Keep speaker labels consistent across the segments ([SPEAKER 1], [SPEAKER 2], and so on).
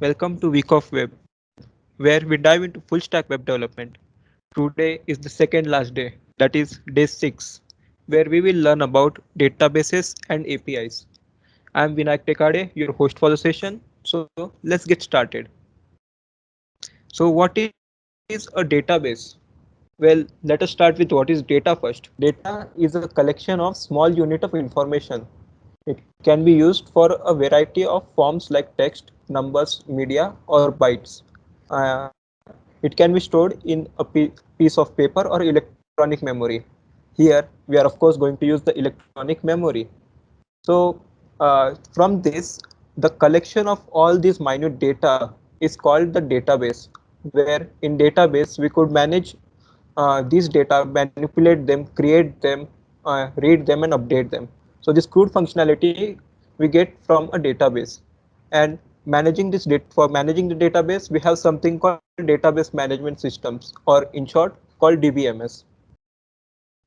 [SPEAKER 1] Welcome to Week of Web, where we dive into full stack web development. Today is the second last day, that is day 6, where we will learn about databases and APIs. I'm Vinayak Tekade, your host for the session. So let's get started. So what is a database? Well, let us start with what is data first. Data is a collection of small unit of information. It can be used for a variety of forms like text, numbers, media, or bytes. Uh, it can be stored in a piece of paper or electronic memory. Here, we are of course going to use the electronic memory. So, from this, the collection of all these minute data is called the database, where in database we could manage these data, manipulate them, create them, read them, and update them. So this CRUD functionality we get from a database. And managing this data for managing the database, we have something called database management systems, or in short, called DBMS.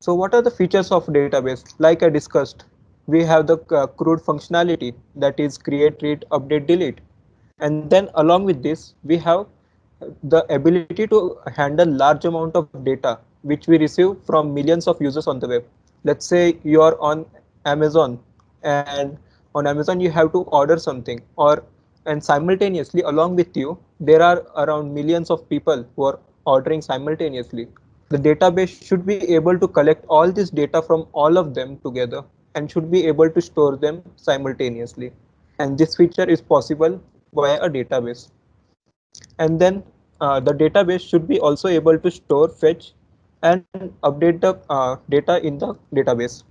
[SPEAKER 1] So what are the features of database? Like I discussed, we have the CRUD functionality, that is create, read, update, delete. And then along with this, we have the ability to handle large amount of data, which we receive from millions of users on the web. Let's say you are on Amazon, and on Amazon you have to order something, or and simultaneously along with you, there are around millions of people who are ordering simultaneously. The database should be able to collect all this data from all of them together and should be able to store them simultaneously. And this feature is possible via a database. And then the database should be also able to store, fetch, and update the data in the database.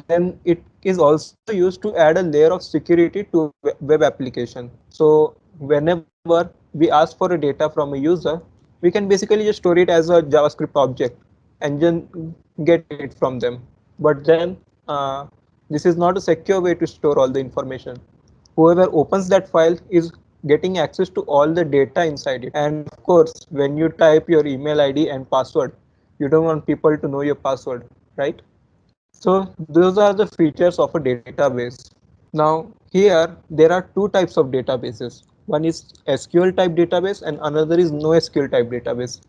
[SPEAKER 1] Then it is also used to add a layer of security to web application. So whenever we ask for a data from a user, we can basically just store it as a JavaScript object and then get it from them. But then this is not a secure way to store all the information. Whoever opens that file is getting access to all the data inside it. And of course, when you type your email ID and password, you don't want people to know your password, right? So those are the features of a database. Now here there are two types of databases. One is SQL type database and another is NoSQL type database.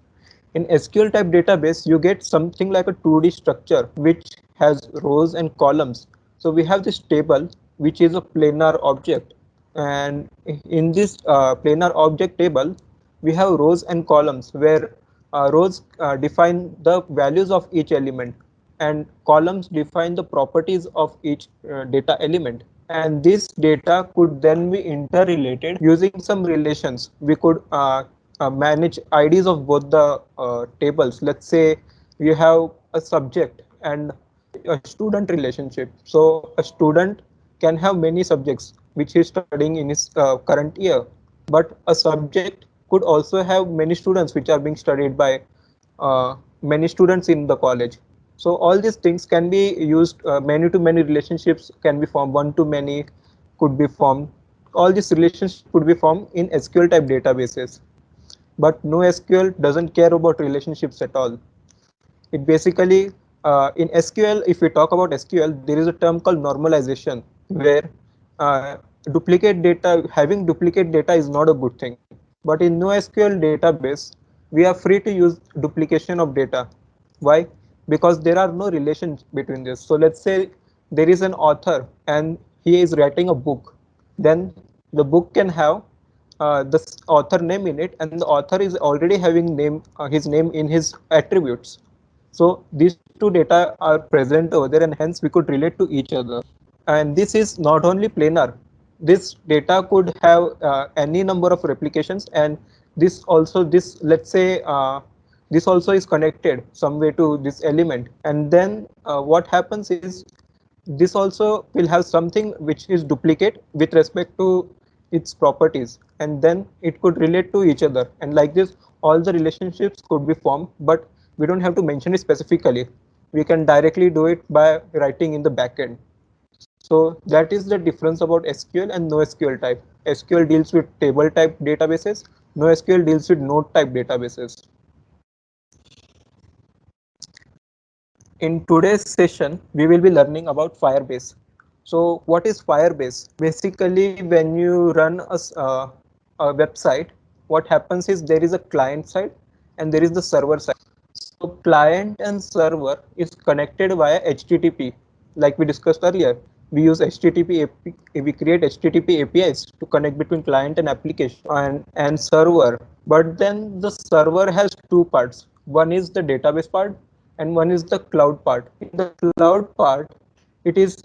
[SPEAKER 1] In SQL type database, you get something like a 2D structure which has rows and columns. So we have this table which is a planar object, and in this planar object table we have rows and columns where rows define the values of each element and columns define the properties of each data element. And this data could then be interrelated using some relations. We could manage IDs of both the tables. Let's say you have a subject and a student relationship. So a student can have many subjects which he is studying in his current year, but a subject could also have many students which are being studied by many students in the college. So all these things can be used, many to many relationships can be formed, one to many could be formed. All these relationships could be formed in SQL type databases. But NoSQL doesn't care about relationships at all. It basically, in SQL, if we talk about SQL, there is a term called normalization, where uh, duplicate data, having duplicate data is not a good thing. But in NoSQL database, we are free to use duplication of data. Why? Because there are no relations between this. So let's say there is an author and he is writing a book. Then the book can have the author name in it, and the author is already having his name in his attributes. So these two data are present over there, and hence we could relate to each other. And this is not only planar. This data could have any number of replications, and this let's say this also is connected some way to this element. And then what happens is this also will have something which is duplicate with respect to its properties, and then it could relate to each other, and like this all the relationships could be formed, but we don't have to mention it specifically. We can directly do it by writing in the backend. So that is the difference about SQL and NoSQL type. SQL deals with table type databases, NoSQL deals with node type databases. In today's session, we will be learning about Firebase. So what is Firebase? Basically, when you run a website, what happens is there is a client side and there is the server side. So client and server is connected via HTTP. Like we discussed earlier, we use HTTP, we create HTTP APIs to connect between client and application and server. But then the server has two parts. One is the database part and one is the cloud part. In the cloud part, it is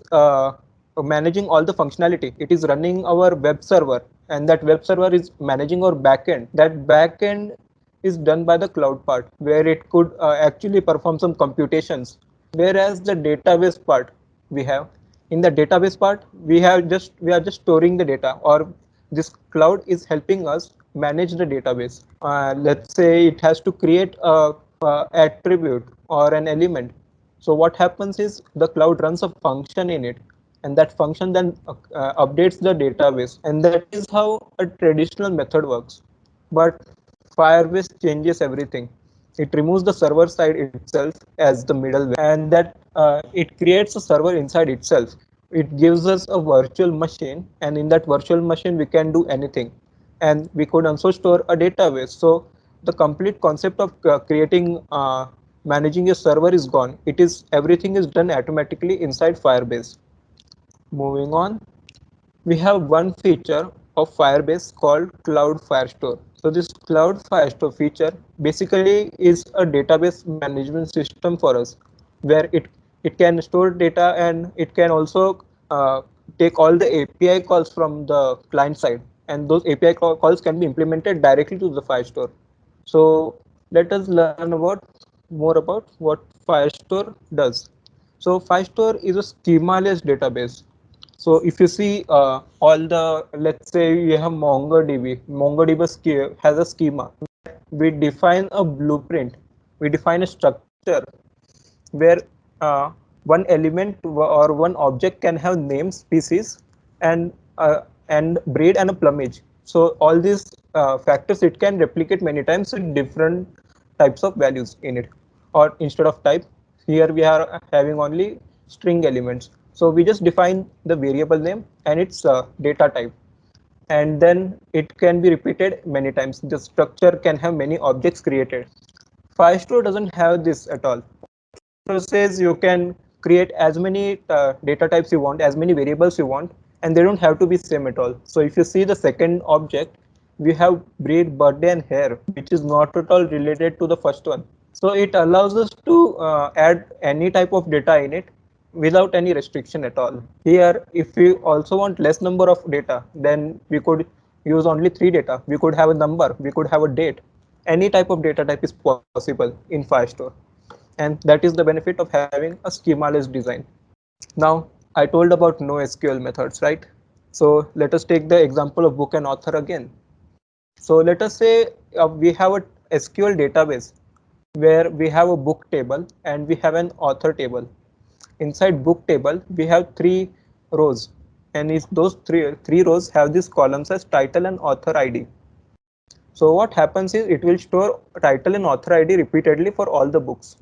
[SPEAKER 1] managing all the functionality. It is running our web server, and that web server is managing our backend. That backend is done by the cloud part, where it could actually perform some computations. Whereas the database part we have, in the database part, we are just storing the data, or this cloud is helping us manage the database. Let's say it has to create a attribute or an element. So what happens is the cloud runs a function in it, and that function then updates the database, and that is how a traditional method works. But Firebase changes everything. It removes the server side itself as the middleware, and that it creates a server inside itself. It gives us a virtual machine, and in that virtual machine we can do anything, and we could also store a database. So the complete concept of creating managing a server is gone. It is everything is done automatically inside Firebase. Moving on, we have one feature of Firebase called Cloud Firestore. So this Cloud Firestore feature basically is a database management system for us, where it can store data, and it can also take all the API calls from the client side, and those API calls can be implemented directly to the Firestore. So let us learn about more about what Firestore does. So Firestore is a schema-less database. So if you see all the, let's say you have MongoDB has a schema. We define a blueprint, we define a structure where one element or one object can have name, species, and breed and a plumage. So all these factors it can replicate many times with different types of values in it. Or instead of type, here we are having only string elements. So we just define the variable name and its data type, and then it can be repeated many times. The structure can have many objects created. Firestore doesn't have this at all. So says you can create as many data types you want, as many variables you want, and they don't have to be same at all. So if you see the second object, we have breed, birthday, and hair, which is not at all related to the first one. So it allows us to add any type of data in it without any restriction at all. Here, if we also want less number of data, then we could use only 3 data. We could have a number, we could have a date. Any type of data type is possible in Firestore. And that is the benefit of having a schema-less design. Now, I told about NoSQL methods, right? So let us take the example of book and author again. So let us say we have a SQL database where we have a book table and we have an author table. Inside book table, we have 3 rows, and those three rows have these columns as title and author ID. So what happens is it will store title and author ID repeatedly for all the books.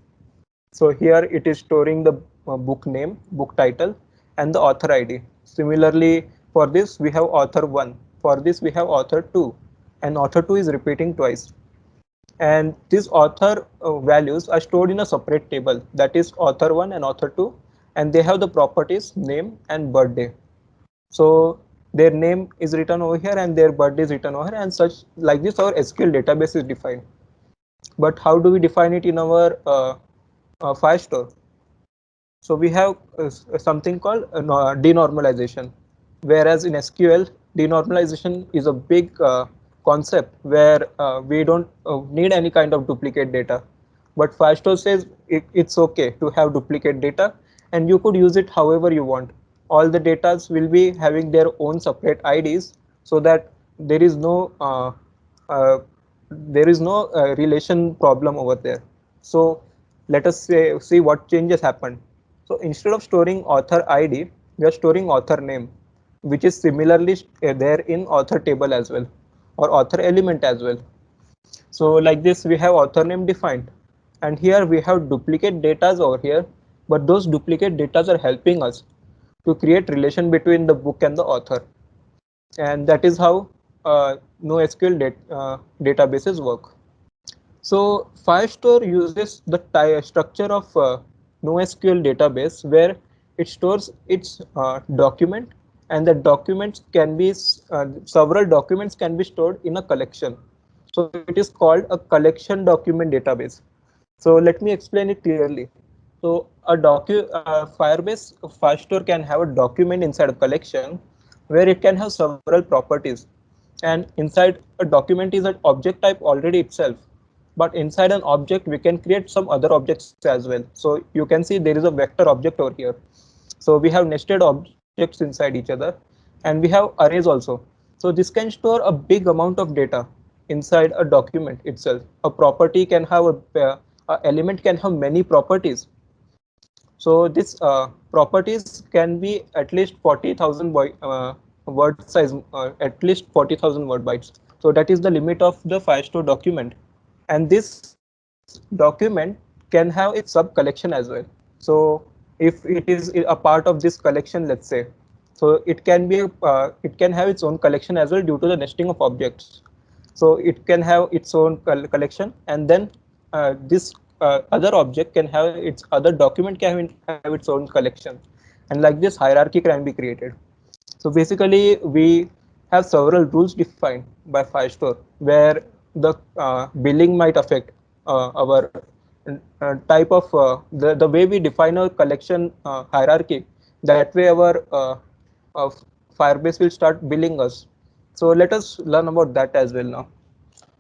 [SPEAKER 1] So here it is storing the book name, book title, and the author ID. Similarly, for this we have author 1. For this we have author 2, and author 2 is repeating twice. And these author values are stored in a separate table, that is author 1 and author 2, and they have the properties name and birthday. So their name is written over here and their birthday is written over here, and such like this our SQL database is defined. But how do we define it in our Firestore? So we have something called denormalization, whereas in SQL, denormalization is a big concept where we don't need any kind of duplicate data. But Firestore says it's okay to have duplicate data, and you could use it however you want. All the data will be having their own separate IDs, so that there is no relation problem over there. So let us see what changes happened. So instead of storing author ID, we are storing author name, which is similarly there in author table as well, or author element as well. So like this, we have author name defined, and here we have duplicate datas over here, but those duplicate datas are helping us to create relation between the book and the author, and that is how NoSQL databases work. So Firestore uses the structure of NoSQL database where it stores its document, and the documents can be several documents can be stored in a collection. So it is called a collection document database. So let me explain it clearly. So a Firebase Firestore can have a document inside a collection where it can have several properties, and inside a document is an object type already itself, but inside an object we can create some other objects as well. So you can see there is a vector object over here. So we have nested objects inside each other, and we have arrays also. So this can store a big amount of data inside a document itself. A property can have a element can have many properties. So this properties can be at least 40,000 word size, at least 40,000 word bytes. So that is the limit of the Firestore document, and this document can have its sub collection as well. So if it is a part of this collection, let's say, so it can have its own collection as well due to the nesting of objects. So it can have its own collection, and then this other object can have its other document can have its own collection, and like this hierarchy can be created. So basically we have several rules defined by Firestore where the billing might affect our type of the way we define a collection hierarchy. That way our uh, Firebase will start billing us. So let us learn about that as well now.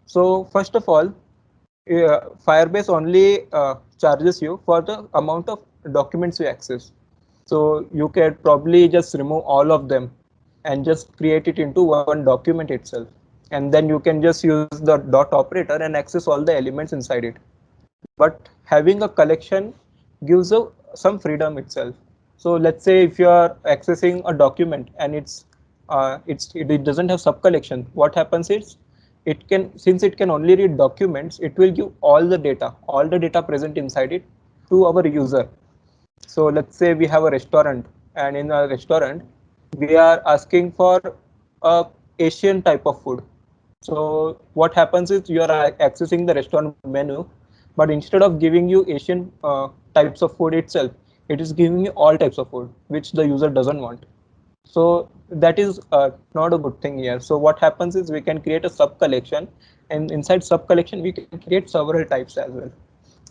[SPEAKER 1] So first of all, Firebase only charges you for the amount of documents you access. So you can probably just remove all of them and just create it into one document itself. And then you can just use the dot operator and access all the elements inside it. But having a collection gives some freedom itself. So let's say if you are accessing a document and it doesn't have sub collection, what happens is since it can only read documents, it will give all the data present inside it to our user. So let's say we have a restaurant, and in a restaurant we are asking for a Asian type of food. So what happens is you are accessing the restaurant menu, but instead of giving you Asian types of food itself, it is giving you all types of food, which the user doesn't want. So that is not a good thing here. So what happens is we can create a sub collection, and inside sub collection we can create several types as well.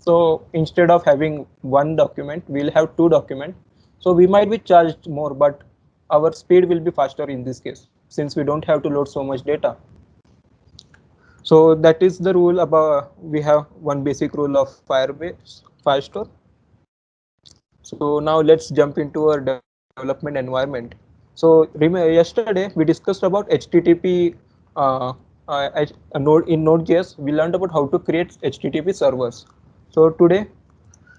[SPEAKER 1] So instead of having one document, we'll have two documents. So we might be charged more, but our speed will be faster in this case, since we don't have to load so much data. So that is the rule about, we have one basic rule of Firestore. So now let's jump into our development environment. So yesterday we discussed about HTTP node in Node.js. We learned about how to create HTTP servers. So today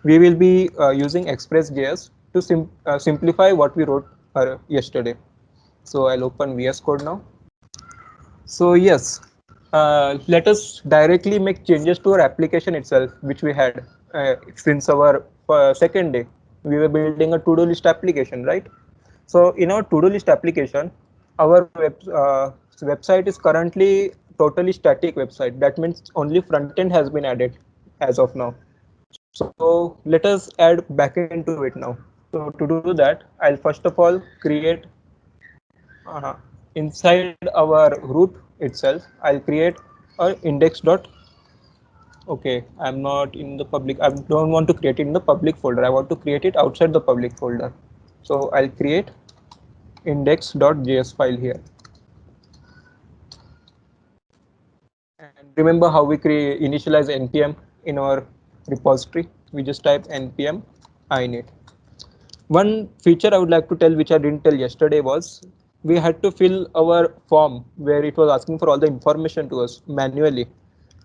[SPEAKER 1] we will be using Express.js to simplify what we wrote yesterday. So I'll open VS Code now. So yes, let us directly make changes to our application itself, which we had since our second day. We were building a to-do list application, right? So in our to-do list application, our website is currently totally static website. That means only front end has been added as of now. So let us add backend to it now. So to do that, I'll first of all create inside our root itself, I'll create a index dot. Okay, I'm not in the public. I don't want to create it in the public folder. I want to create it outside the public folder. So I'll create index.js file here. And remember how we initialize npm in our repository? We just type npm init. One feature I would like to tell, which I didn't tell yesterday, was we had to fill our form where it was asking for all the information to us manually.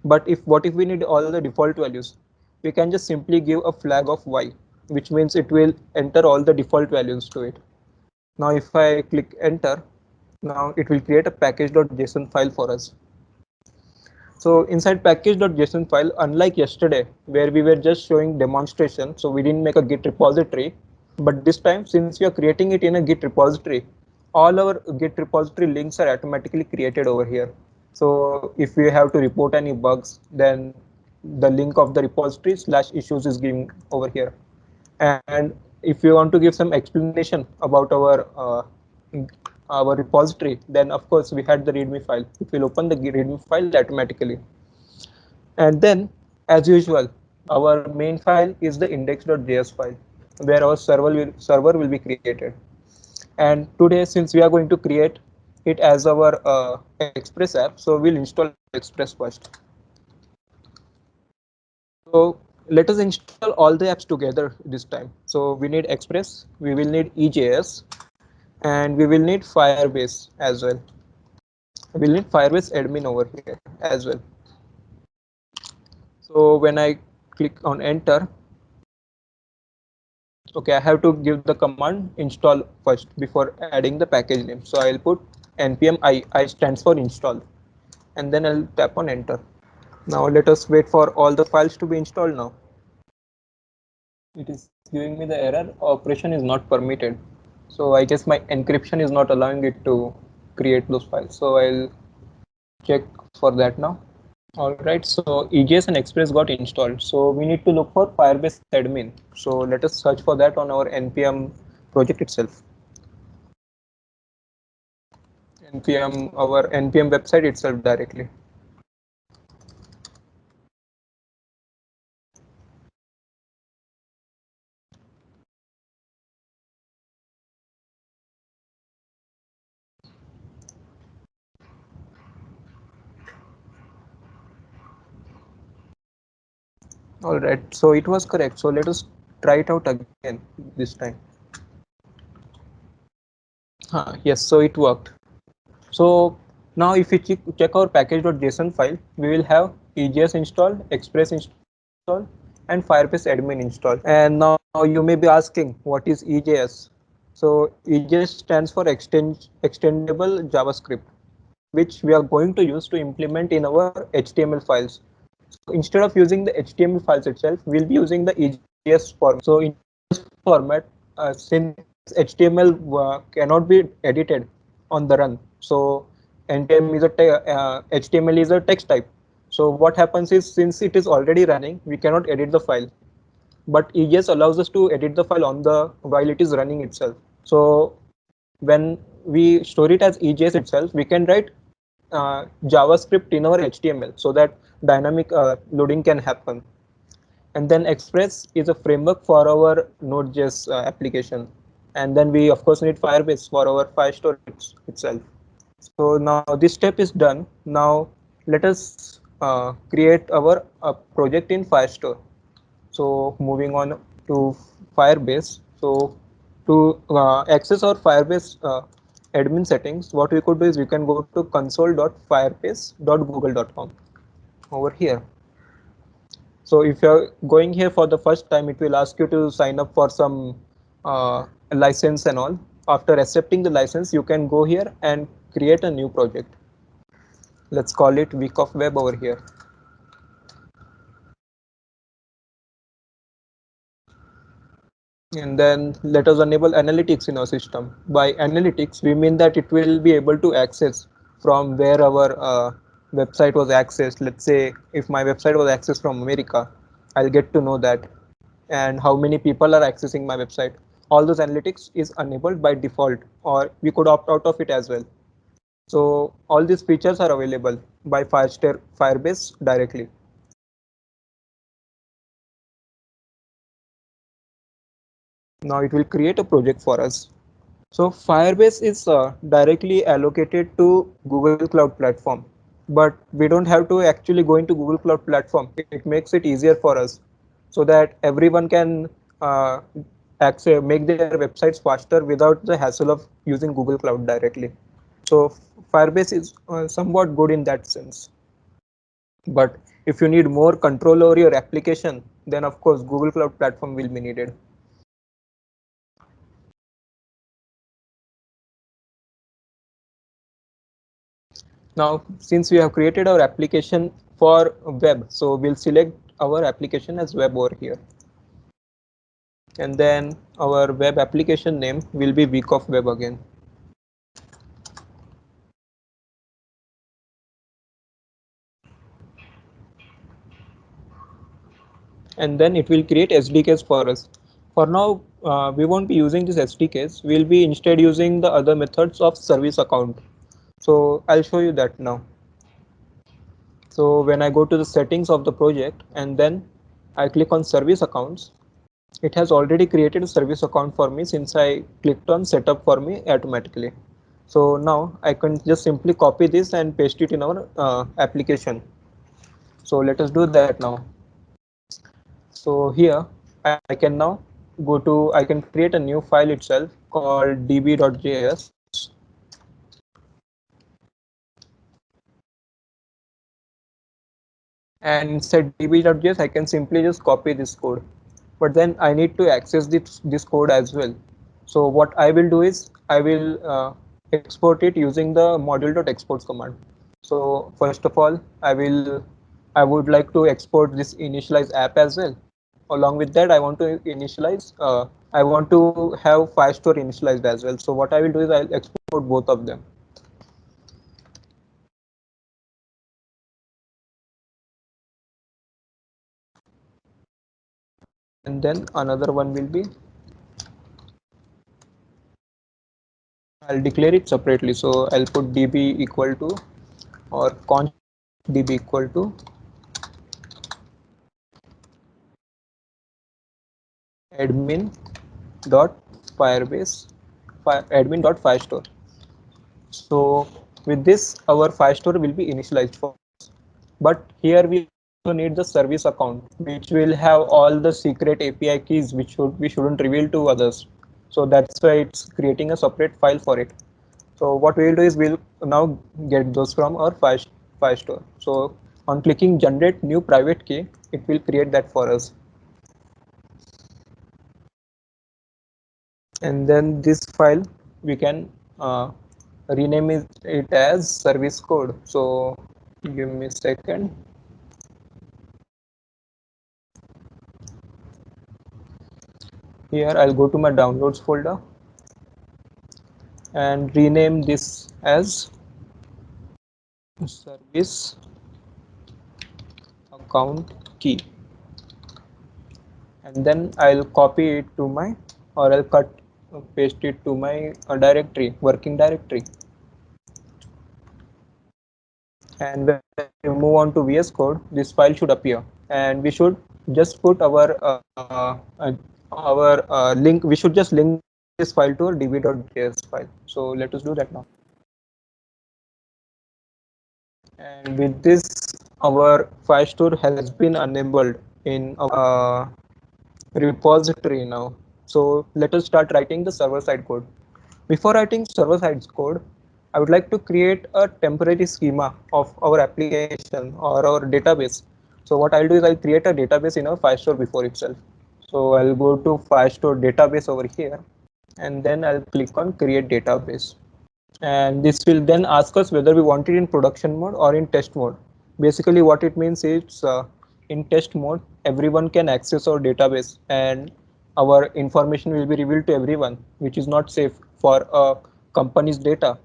[SPEAKER 1] But what if we need all the default values? We can just simply give a flag of y, which means it will enter all the default values to it. Now if I click enter, now it will create a package.json file for us. So inside package.json file, unlike yesterday where we were just showing demonstration, so we didn't make a Git repository, but this time since we are creating it in a Git repository, all our Git repository links are automatically created over here. So if we have to report any bugs, then the link of the repository / issues is given over here. And if you want to give some explanation about our repository, then of course we had the README file. It will open the README file automatically. And then, as usual, our main file is the index.js file, where our server will be created. And today, since we are going to create it as our Express app, so we'll install Express first. So let us install all the apps together this time. So we need Express, we will need EJS, and we will need Firebase as well. We'll need Firebase admin over here as well. So when I click on enter, okay, I have to give the command install first before adding the package name. So I'll put npm I stands for install, and then I'll tap on enter. Now let us wait for all the files to be installed now. It is giving me the error operation is not permitted. So I guess my encryption is not allowing it to create those files. So I'll check for that now. All right, so EJS and Express got installed. So we need to look for Firebase admin. So let us search for that on our npm project itself. Our npm website itself directly. All right, so it was correct. So let us try it out again this time. Yes, so it worked. So now if we check our package.json file, we will have EJS installed, Express installed, and Firebase admin installed. And now you may be asking, what is EJS? So EJS stands for Extendable JavaScript, which we are going to use to implement in our HTML files. So instead of using the HTML files itself, we'll be using the EJS format. So in this format, since HTML cannot be edited on the run, so NPM is HTML is a text type. So what happens is, since it is already running, we cannot edit the file. But EJS allows us to edit the file on the while it is running itself. So when we store it as EJS itself, we can write JavaScript in our HTML so that dynamic loading can happen. And then Express is a framework for our Node.js application. And then we of course need Firebase for our file storage itself. So now this step is done. Now let us create our project in Firestore. So moving on to Firebase. So to access our Firebase admin settings, what we could do is we can go to console.firebase.google.com over here. So if you're going here for the first time, it will ask you to sign up for some license and all. After accepting the license, you can go here and create a new project. Let's call it Week of Web over here. And then let us enable analytics in our system. By analytics, we mean that it will be able to access from where our website was accessed. Let's say if my website was accessed from America, I'll get to know that, and how many people are accessing my website. All those analytics is enabled by default, or we could opt out of it as well. So all these features are available by Firebase directly. Now it will create a project for us. So Firebase is directly allocated to Google Cloud Platform, but we don't have to actually go into Google Cloud Platform. It makes it easier for us so that everyone can make their websites faster without the hassle of using Google Cloud directly. So Firebase is somewhat good in that sense. But if you need more control over your application, then of course Google Cloud Platform will be needed. Now, since we have created our application for web, so we'll select our application as web over here. And then our web application name will be Week of Web again. and then it will create SDKs for us. For now, we won't be using this SDKs. We'll be instead using the other methods of service account. So I'll show you that now. So when I go to the settings of the project and then I click on service accounts, it has already created a service account for me since I clicked on setup for me automatically. So now I can just simply copy this and paste it in our application. So let us do that now. So here I can now I can create a new file itself called db.js. And inside db.js, I can simply just copy this code. But then I need to access this code as well. So what I will do is I will export it using the module.exports command. So first of all, I would like to export this initialize app as well. Along with that, I want to initialize. I want to have Firestore initialized as well. So what I will do is I'll export both of them. And then another one will be, I'll declare it separately. So I'll put db equal to or const db equal to admin dot firebase admin dot firestore. So with this, our Firestore will be initialized for us. But here we also need the service account, which will have all the secret API keys which we shouldn't reveal to others. So that's why it's creating a separate file for it. So what we'll do is we'll now get those from our Firestore. So on clicking generate new private key, it will create that for us. And then this file we can rename it as service code. So give me a second. Here I'll go to my downloads folder and rename this as service account key, and then I'll copy it to my, or I'll paste it to my directory, working directory. And when we move on to VS Code, this file should appear, and we should just put our link. We should just link this file to our db.js file. So let us do that now. And with this, our Firestore has been enabled in our repository now. So let us start writing the server-side code. Before writing server-side code, I would like to create a temporary schema of our application or our database. So what I'll do is I'll create a database in our Firestore before itself. So I'll go to Firestore database over here, and then I'll click on create database. And this will then ask us whether we want it in production mode or in test mode. Basically what it means is in test mode, everyone can access our database and our information will be revealed to everyone, which is not safe for a company's data.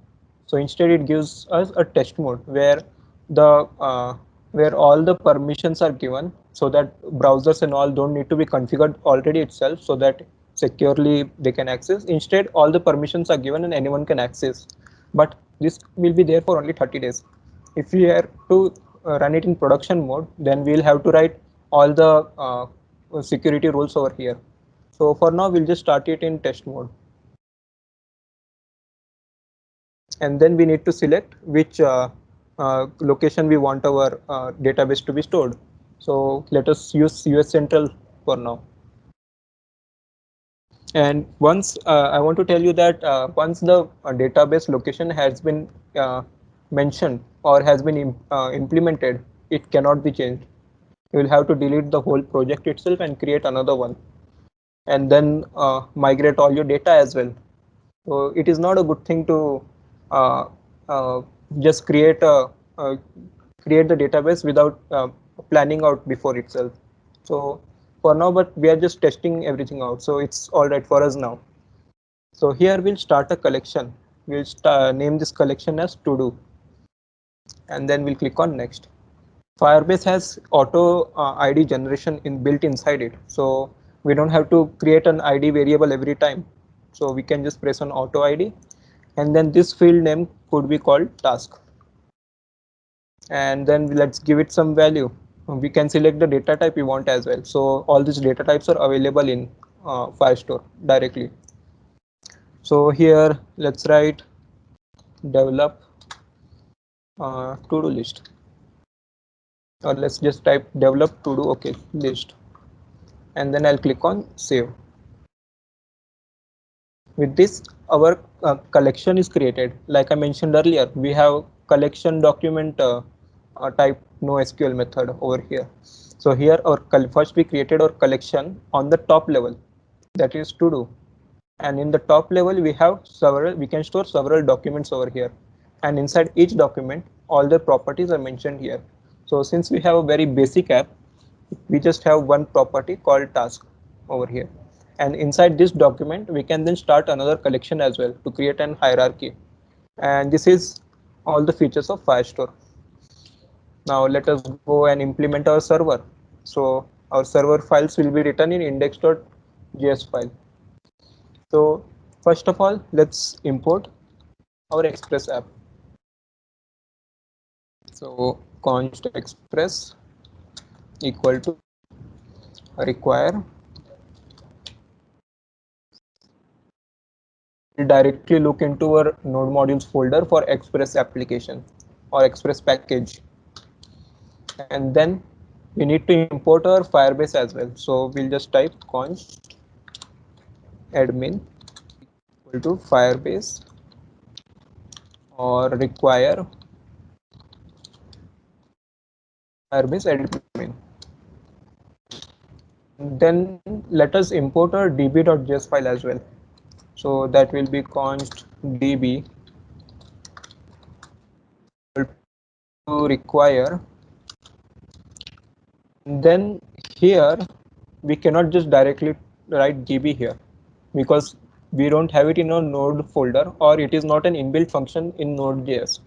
[SPEAKER 1] So instead it gives us a test mode where all the permissions are given, so that browsers and all don't need to be configured already itself, so that securely they can access. Instead, all the permissions are given and anyone can access. But this will be there for only 30 days. If we are to run it in production mode, then we'll have to write all the security rules over here. So for now, we'll just start it in test mode. And then we need to select which location we want our database to be stored. So let us use US Central for now. And once I want to tell you that once the database location has been mentioned or has been implemented, it cannot be changed. You will have to delete the whole project itself and create another one, and then migrate all your data as well. So it is not a good thing to uh, uh, just create the database without planning out before itself. So for now, but we are just testing everything out, so it's all right for us now. So here we'll start a collection. We'll name this collection as to do, and then we'll click on next. Firebase has auto ID generation built inside it, so we don't have to create an ID variable every time. So we can just press on auto ID, and then this field name could be called task. And then let's give it some value. We can select the data type we want as well. So all these data types are available in Firestore directly. So here let's write develop to-do list, or let's just type develop to do okay list, and then I'll click on save. With this, our collection is created. Like I mentioned earlier, we have collection document type NoSQL method over here. So here our first we created our collection on the top level, that is to do, and in the top level we have several, we can store several documents over here, and inside each document all the properties are mentioned here. So since we have a very basic app, we just have one property called task over here, and inside this document we can then start another collection as well to create an hierarchy. And this is all the features of Firestore. Now let us go and implement our server. So our server files will be written in index.js file. So first of all, let's import our Express app. So const express equal to require, we directly look into our node modules folder for Express application or Express package, and then we need to import our Firebase as well. So we'll just type const admin equal to Firebase or require Firebase admin. Then let us import our db.js file as well. So that will be const db to require. Then here we cannot just directly write db here because we don't have it in our node folder, or it is not an inbuilt function in node.js.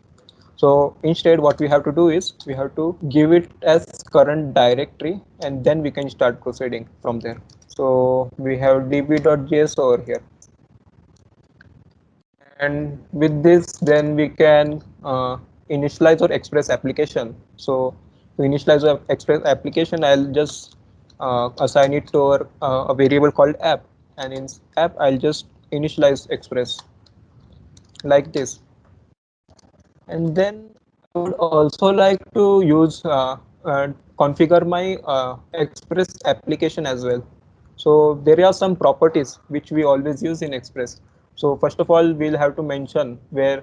[SPEAKER 1] So instead what we have to do is we have to give it as current directory, and then we can start proceeding from there. So we have db.js over here, and with this then we can initialize our Express application. So to initialize our Express application, I'll just assign it to our, a variable called app, and in app I'll just initialize Express like this. And then I would also like to use configure my Express application as well. So there are some properties which we always use in Express. So first of all, we'll have to mention where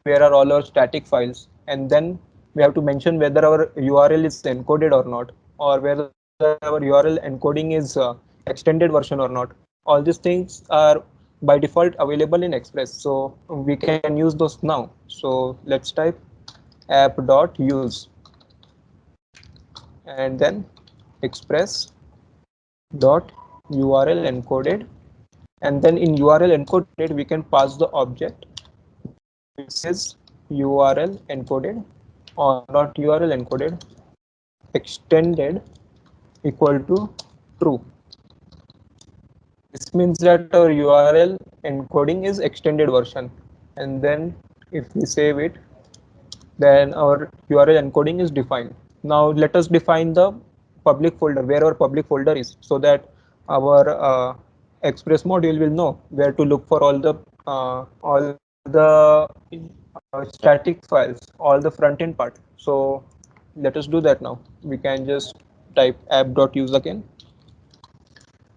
[SPEAKER 1] are all our static files, and then we have to mention whether our URL is encoded or not, or whether our URL encoding is extended version or not. All these things are by default available in Express, so we can use those now. So let's type app.use and then express dot URL encoded, and then in URL encoded we can pass the object which says URL encoded or not URL encoded extended equal to true. This means that our URL encoding is extended version, and then if we save it, then our URL encoding is defined. Now let us define the public folder, where our public folder is, so that our Express module will know where to look for all the static files, all the front end part. So let us do that now. We can just type app.use again,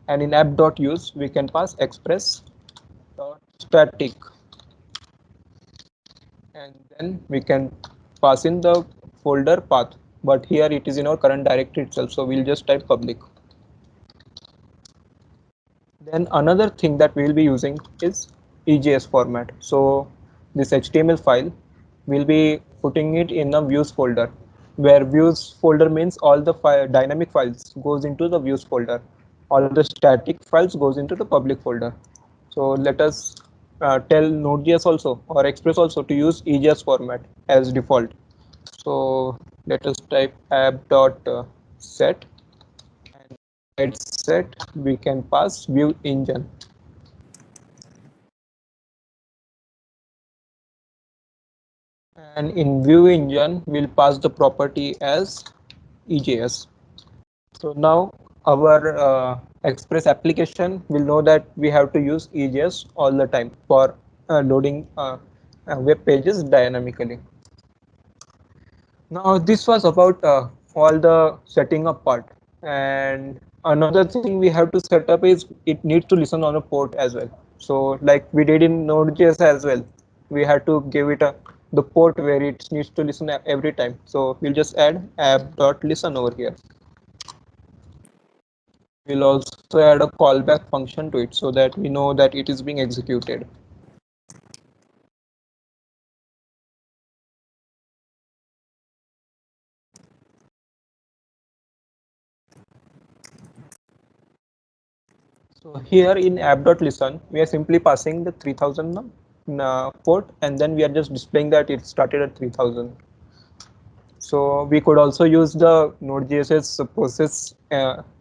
[SPEAKER 1] and in app.use we can pass express.static, and then we can pass in the folder path, but here it is in our current directory itself, so we'll just type public. Then another thing that we will be using is EJS format. So this HTML file, we'll be putting it in a views folder, where views folder means all the dynamic files goes into the views folder, all the static files goes into the public folder. So let us tell Node.js also or Express also to use EJS format as default. So Let us type app.set, and inside set we can pass view engine. And in view engine we'll pass the property as EJS. So now our Express application will know that we have to use EJS all the time for loading web pages dynamically. Now this was about all the setting up part, and another thing we have to set up is it needs to listen on a port as well. So like we did in Node.js as well, we had to give it the port where it needs to listen every time. So we'll just add app.listen over here. We'll also add a callback function to it so that we know that it is being executed. So here in app.listen, we are simply passing the 3000 port, and then we are just displaying that it started at 3000. So we could also use the Node.js's process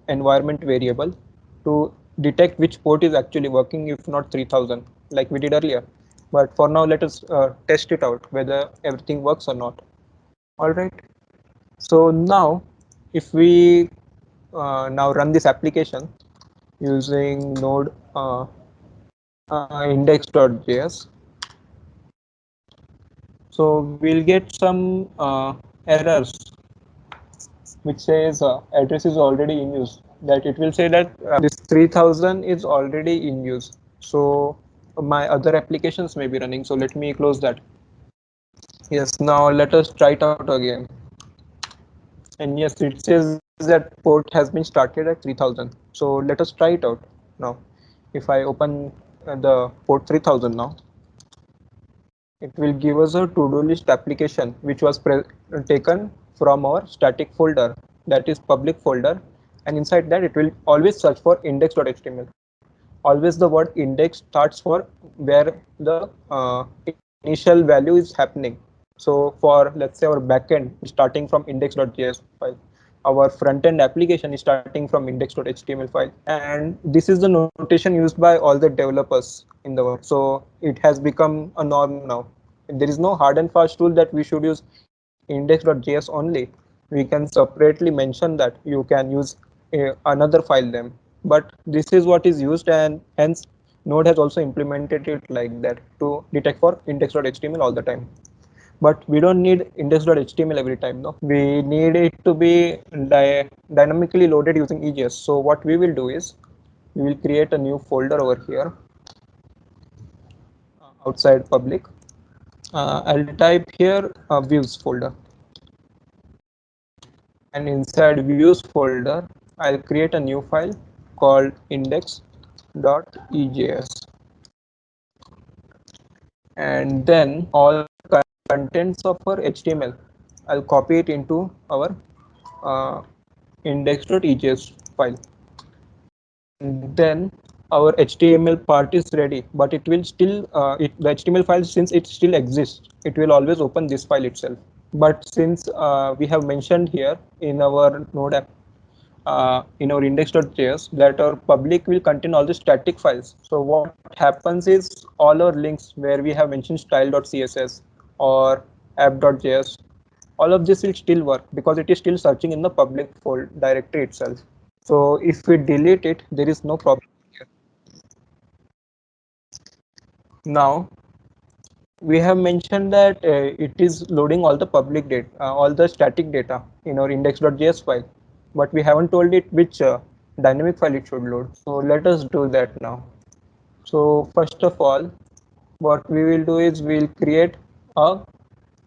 [SPEAKER 1] environment variable to detect which port is actually working, if not 3000, like we did earlier. But for now, let us test it out whether everything works or not. All right. So now, if we now run this application using Node index.js, so we'll get some errors which says address is already in use. That it will say that this 3000 is already in use. So my other applications may be running. So let me close that. Yes, now let us try it out again. And yes, it says that port has been started at 3000. So let us try it out now. If I open the port 3000 now, it will give us a to-do list application which was taken from our static folder, that is public folder, and inside that it will always search for index.html. Always the word index starts for where the initial value is happening. So for let's say our backend starting from index.js file, our front end application is starting from index.html file, and this is the notation used by all the developers in the world. So it has become a norm now. There is no hard and fast rule that we should use index.js only. We can separately mention that you can use another file name, but this is what is used, and hence Node has also implemented it like that to detect for index.html all the time. But we don't need index.html every time. No, we need it to be dynamically loaded using EJS. So what we will do is we will create a new folder over here outside public. I'll type here views folder, and inside views folder I'll create a new file called index.ejs, and then all contents of our HTML I'll copy it into our uh, index.ejs file. And then our HTML part is ready, but it will still the HTML file, since it still exists, it will always open this file itself. But since we have mentioned here in our Node app, in our index.js, that our public will contain all the static files. So what happens is all our links where we have mentioned style.css or app.js, all of this will still work because it is still searching in the public folder directory itself. So if we delete it, there is no problem here. Now we have mentioned that it is loading all the public data, all the static data in our index.js file, but we haven't told it which dynamic file it should load. So let us do that now. So first of all, what we will do is we'll create a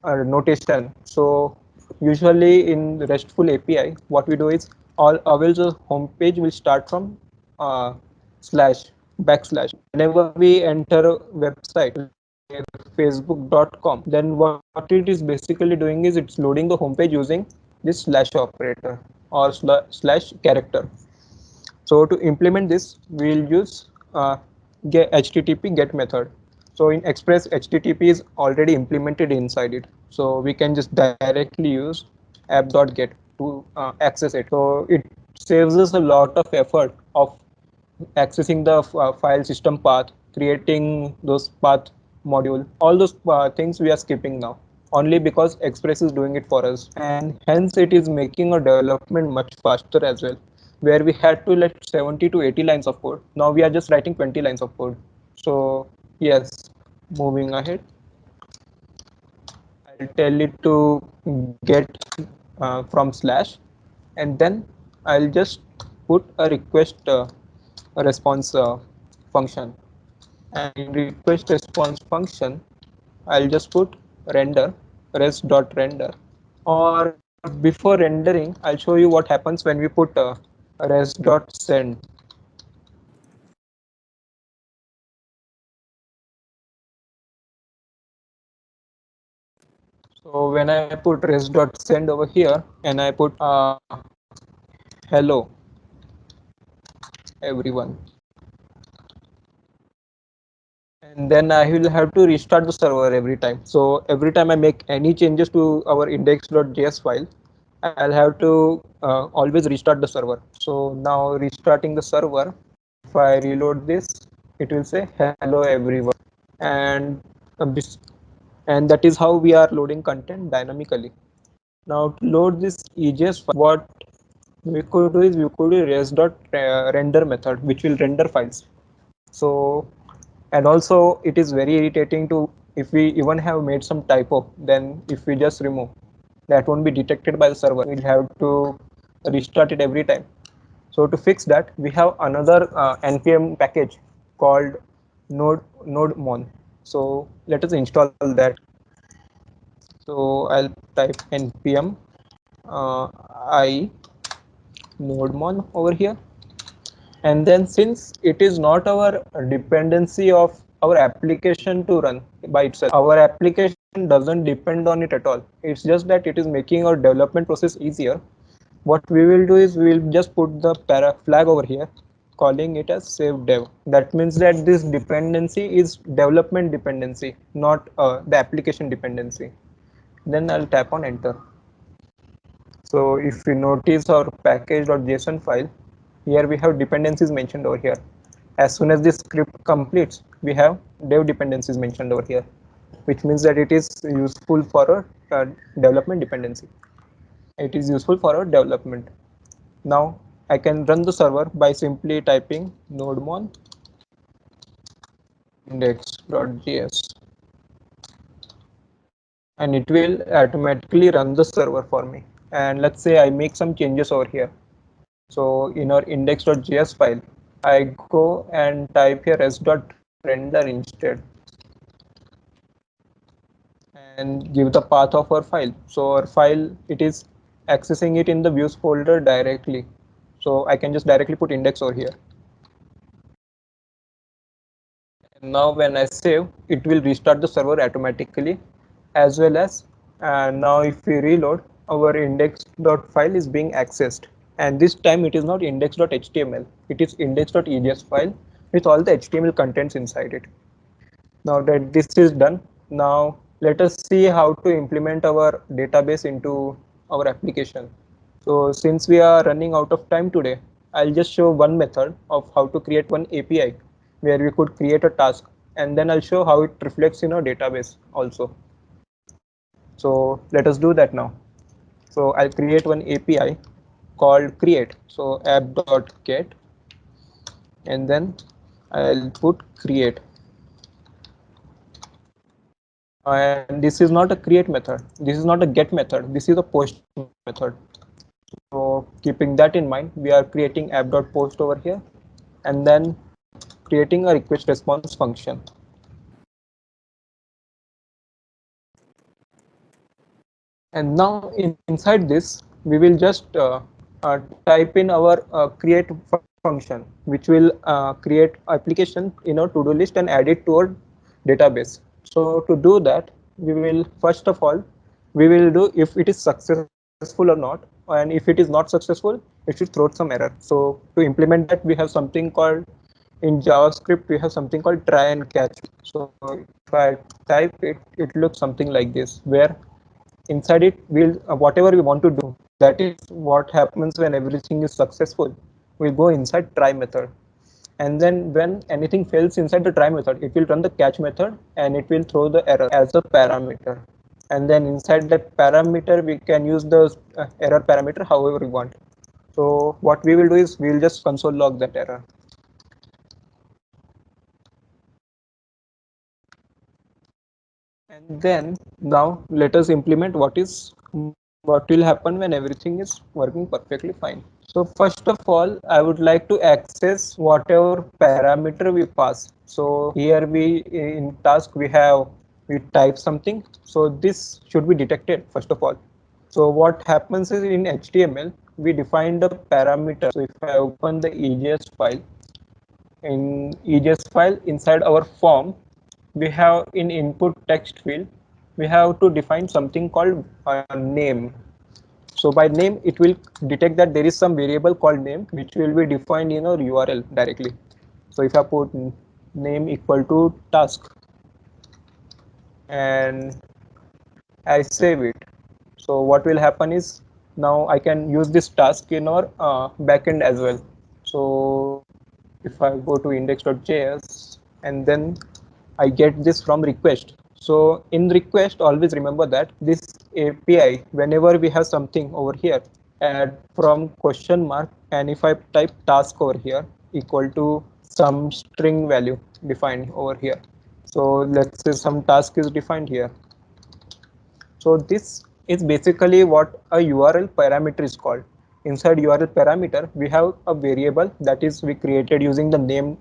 [SPEAKER 1] notation. So usually in the RESTful API, what we do is all our home page will start from slash backslash. Whenever we enter a website like facebook.com, then what it is basically doing is it's loading the homepage using this slash operator or slash character. So to implement this, we'll use get HTTP get method. So in Express, HTTP is already implemented inside it. So we can just directly use app.get to access it. So it saves us a lot of effort of accessing the file system path, creating those path module, all those things we are skipping now only because Express is doing it for us, and hence it is making a development much faster as well. Where we had to let 70 to 80 lines of code, now we are just writing 20 lines of code. So yes, moving ahead, I'll tell it to get from slash, and then I'll just put a request a response function, and in request response function I'll just put render res.render, or before rendering I'll show you what happens when we put res.send. So when I put res.send over here and I put hello everyone, and then I will have to restart the server every time. So every time I make any changes to our index.js file, I'll have to always restart the server. So now restarting the server, if I reload this, it will say hello everyone, and and that is how we are loading content dynamically. Now to load this EJS file, what we could do is we could do res.render method, which will render files. So, and also it is very irritating to, if we even have made some typo, then if we just remove, that won't be detected by the server. We'll have to restart it every time. So to fix that, we have another npm package called nodemon. So let us install that. So I'll type npm I nodemon over here, and then since it is not our dependency of our application to run by itself, our application doesn't depend on it at all. It's just that it is making our development process easier. What we will do is we will just put the flag over here calling it as save dev. That means that this dependency is development dependency, not the application dependency. Then I'll tap on enter. So if you notice our package.json file, here we have dependencies mentioned over here. As soon as this script completes, we have dev dependencies mentioned over here, which means that it is useful for a development dependency. It is useful for our development. Now I can run the server by simply typing nodemon index.js, and it will automatically run the server for me. And let's say I make some changes over here. So in our index.js file, I go and type here s.render instead and give the path of our file. So our file, it is accessing it in the views folder directly. So I can just directly put index over here. And now when I save, it will restart the server automatically, as well as now if we reload, our index.file is being accessed, and this time it is not index.html, it is index.ejs file with all the HTML contents inside it. Now that this is done, now let us see how to implement our database into our application. So since we are running out of time today, I'll just show one method of how to create one API where we could create a task, and then I'll show how it reflects in our database also. So let us do that now. So I'll create one API called create. So app.get, and then I'll put create. And this is not a create method, this is not a get method, this is a post method. So keeping that in mind, we are creating app.post over here, and then creating a request response function. And now inside this, we will just type in our create function, which will create application in our to-do list and add it to our database. So to do that, we will first of all, we will do if it is successful or not, and if it is not successful, it should throw some error. So to implement that, we have something called, in JavaScript, we have something called try and catch. So if I type it, it looks something like this, where inside it we'll whatever we want to do. That is what happens when everything is successful. We'll go inside try method, and then when anything fails inside the try method, it will run the catch method and it will throw the error as a parameter. And then inside that parameter we can use the error parameter however we want. So what we will do is we will just console log that error. And then now let us implement what will happen when everything is working perfectly fine. So first of all, I would like to access whatever parameter we pass. So here we in task we type something. So this should be detected first of all. So what happens is in HTML we define the parameter. So if I open the EJS file, in EJS file inside our form, we have in input text field, we have to define something called name. So by name, it will detect that there is some variable called name, which will be defined in our URL directly. So if I put name equal to task and I save it. So what will happen is now I can use this task in our backend as well. So if I go to index.js and then I get this from request. So in request, always remember that this API, whenever we have something over here, add from question mark, and if I type task over here equal to some string value defined over here. So let's say some task is defined here. So this is basically what a URL parameter is called. Inside URL parameter, we have a variable that is we created using the name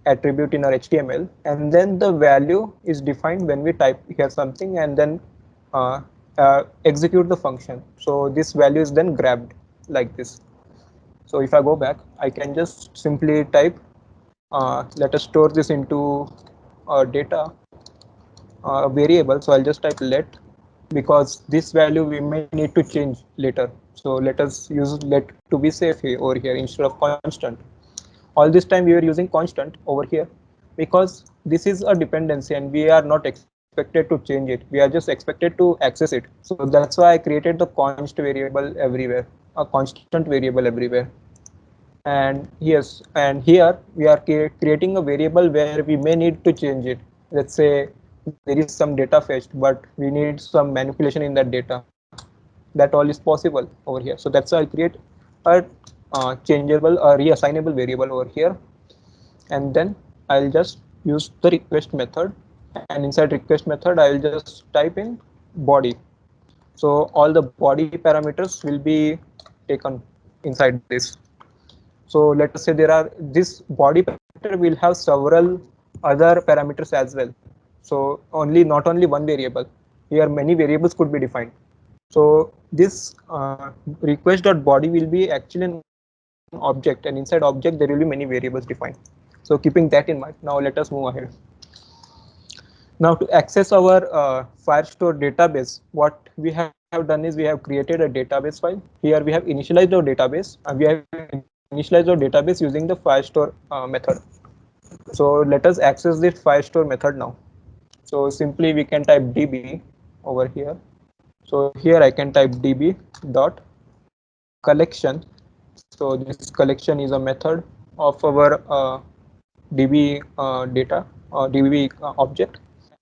[SPEAKER 1] attribute in our HTML, and then the value is defined when we type here something and then execute the function. So this value is then grabbed like this. So if I go back, I can just simply type, let us store this into data variable. So I'll just type let, because this value we may need to change later. So let us use let to be safe here over here instead of constant. All this time we were using constant over here because this is a dependency and we are not expected to change it. We are just expected to access it. So that's why I created the const variable everywhere, a constant variable everywhere. And yes, and here we are creating a variable where we may need to change it. Let's say there is some data fetched, but we need some manipulation in that data. That all is possible over here. So that's why I create a changeable or reassignable variable over here, and then I'll just use the request method, and inside request method I'll just type in body. So all the body parameters will be taken inside this. So let us say there are this body parameter will have several other parameters as well. So not only one variable. Here many variables could be defined. So this request.body will be actually an object, and inside object there will be many variables defined. So keeping that in mind, now let us move ahead. Now to access our Firestore database, what we have done is we have created a database file. Here we have initialized our database, and we have initialized our database using the Firestore method. So let us access this Firestore method now. So simply we can type db over here. So here I can type db dot collection. So this collection is a method of our db data or db object.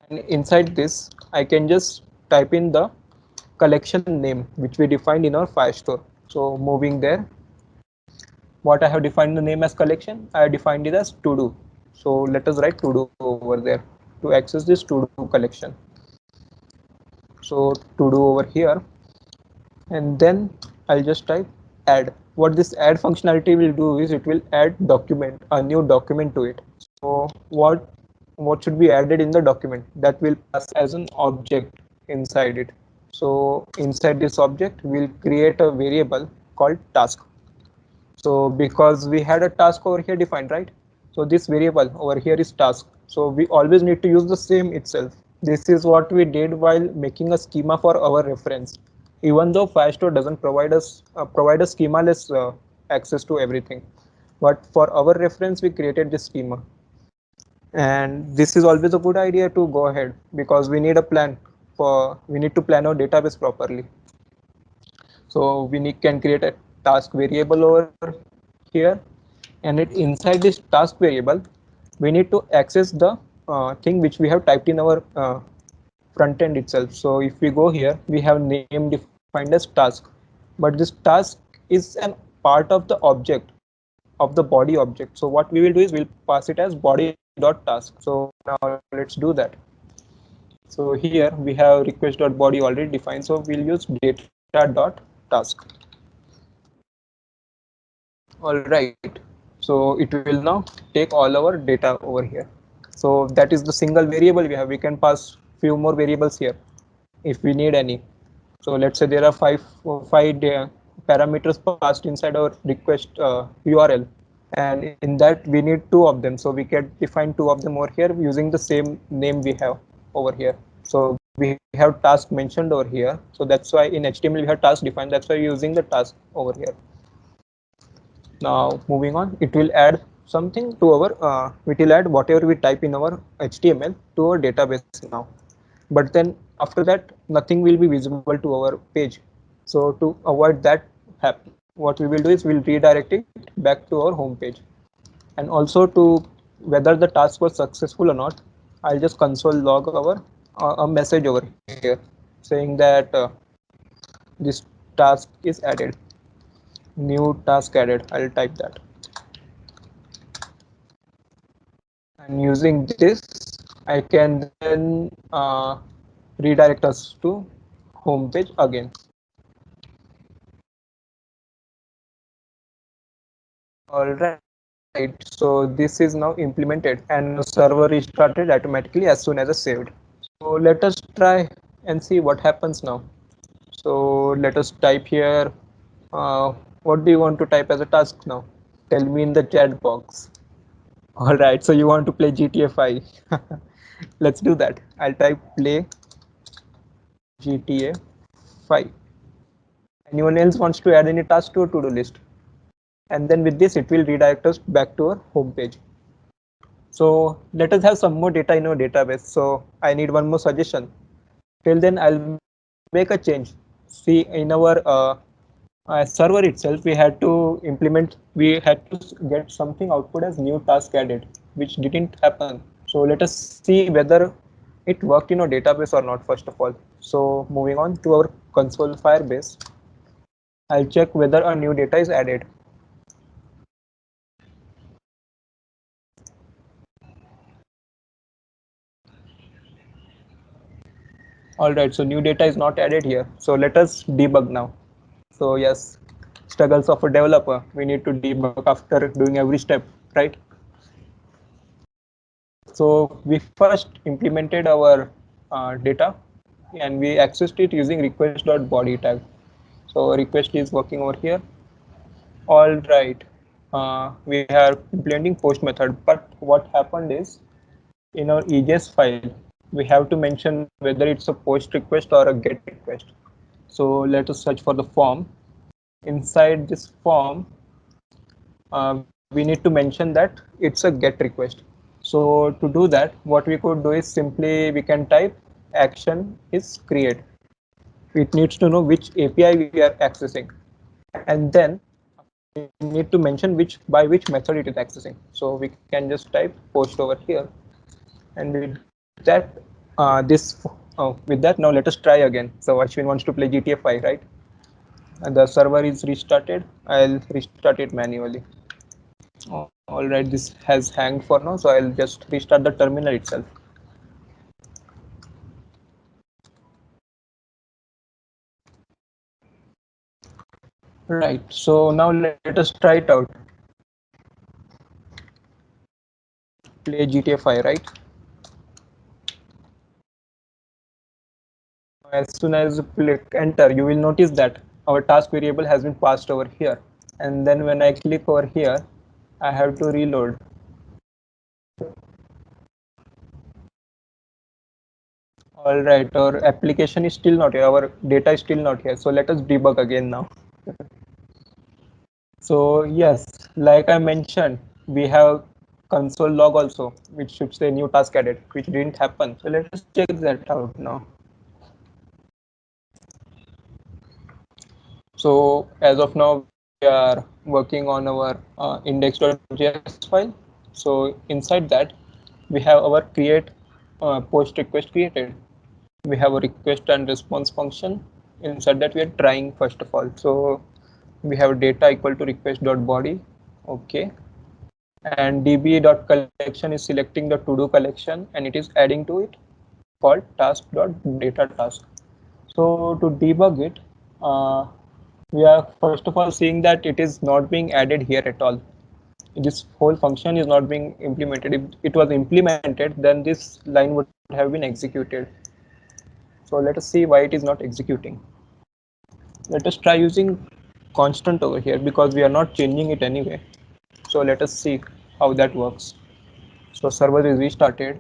[SPEAKER 1] And inside this, I can just type in the collection name which we defined in our Firestore. So moving there, what I have defined the name as collection, I defined it as to do. So let us write to do over there to access this to do collection. So to do over here, and then I'll just type add. What this add functionality will do is it will add document, a new document to it. So what should be added in the document? That will pass as an object inside it. So inside this object we'll create a variable called task. So because we had a task over here defined, right? So this variable over here is task. So we always need to use the same itself. This is what we did while making a schema for our reference. Even though Firestore doesn't provide a schema-less access to everything, but for our reference we created this schema. And this is always a good idea to go ahead because we need a plan. we need to plan our database properly. So can create a task variable over here, and inside this task variable, we need to access the thing which we have typed in our front end itself. So if we go here, we have name defined as task, but this task is an part of the object of the body object. So what we will do is we'll pass it as body.task. So now let's do that. So here we have request.body already defined. So we'll use data.task. All right. So it will now take all our data over here. So that is the single variable we have. We can pass few more variables here if we need any. So let's say there are five parameters passed inside our request URL, and in that we need two of them. So we can define two of them over here using the same name we have over here. So we have task mentioned over here. So that's why in HTML we have task defined. That's why we're using the task over here. Now moving on, it will add something to our, it will add whatever we type in our HTML to our database now. But then after that, nothing will be visible to our page. So to avoid that happen, what we will do is we'll redirect it back to our home page. And also to whether the task was successful or not, I'll just console log our a message over here saying that this task is added. New task added. I'll type that. And using this, I can then redirect us to home page again. All right. So this is now implemented and server restarted automatically as soon as it's saved. So let us try and see what happens now. So let us type here. What do you want to type as a task now? Tell me in the chat box. All right. So you want to play GTA 5? Let's do that. I'll type play GTA 5. Anyone else wants to add any task to a to-do list? And then with this, it will redirect us back to our home page. So let us have some more data in our database. So I need one more suggestion. Till then, I'll make a change. See, in our server itself, we had to get something output as new task added, which didn't happen. So let us see whether it worked in our database or not, first of all. So moving on to our console Firebase, I'll check whether a new data is added. All right, so new data is not added here. So let us debug now. So yes, struggles of a developer. We need to debug after doing every step, right? So we first implemented our data and we accessed it using request.body tag. So request is working over here. All right, we are implementing post method, but what happened is in our EJS file, we have to mention whether it's a post request or a get request. So let us search for the form. Inside this form, we need to mention that it's a get request. So to do that, what we could do is simply we can type action is create. It needs to know which API we are accessing, and then we need to mention by which method it is accessing. So we can just type post over here, and with that, with that, now let us try again. So Ashwin wants to play GTA 5, right? And the server is restarted. I'll restart it manually. All right, this has hanged for now, so I'll just restart the terminal itself. Right, so now let us try it out. Play GTA 5, right? As soon as you click enter, you will notice that our task variable has been passed over here. And then when I click over here, I have to reload. All right, our application is still not here. Our data is still not here. So let us debug again now. So yes, like I mentioned, we have console log also, which should say new task added, which didn't happen. So let us check that out now. So as of now, we are working on our index.js file. So inside that, we have our create post request created. We have a request and response function. Inside that, we are trying first of all. So we have data equal to request.body. Okay. And db.collection is selecting the to-do collection and it is adding to it called task.data task. So to debug it, uh, we are first of all seeing that it is not being added here at all. This whole function is not being implemented. If it was implemented, then this line would have been executed. So let us see why it is not executing. Let us try using constant over here because we are not changing it anyway. So let us see how that works. So server is restarted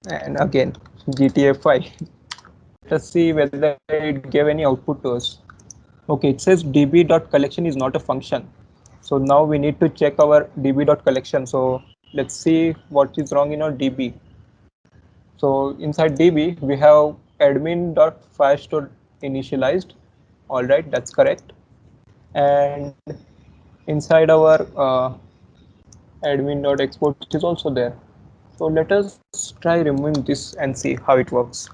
[SPEAKER 1] and again GTA 5. Let us see whether it gave any output to us. Okay, it says db.collection is not a function. So now we need to check our db.collection. So let's see what is wrong in our db. So inside db we have admin.firestore initialized. All right, that's correct. And inside our admin.export is also there. So let us try removing this and see how it works.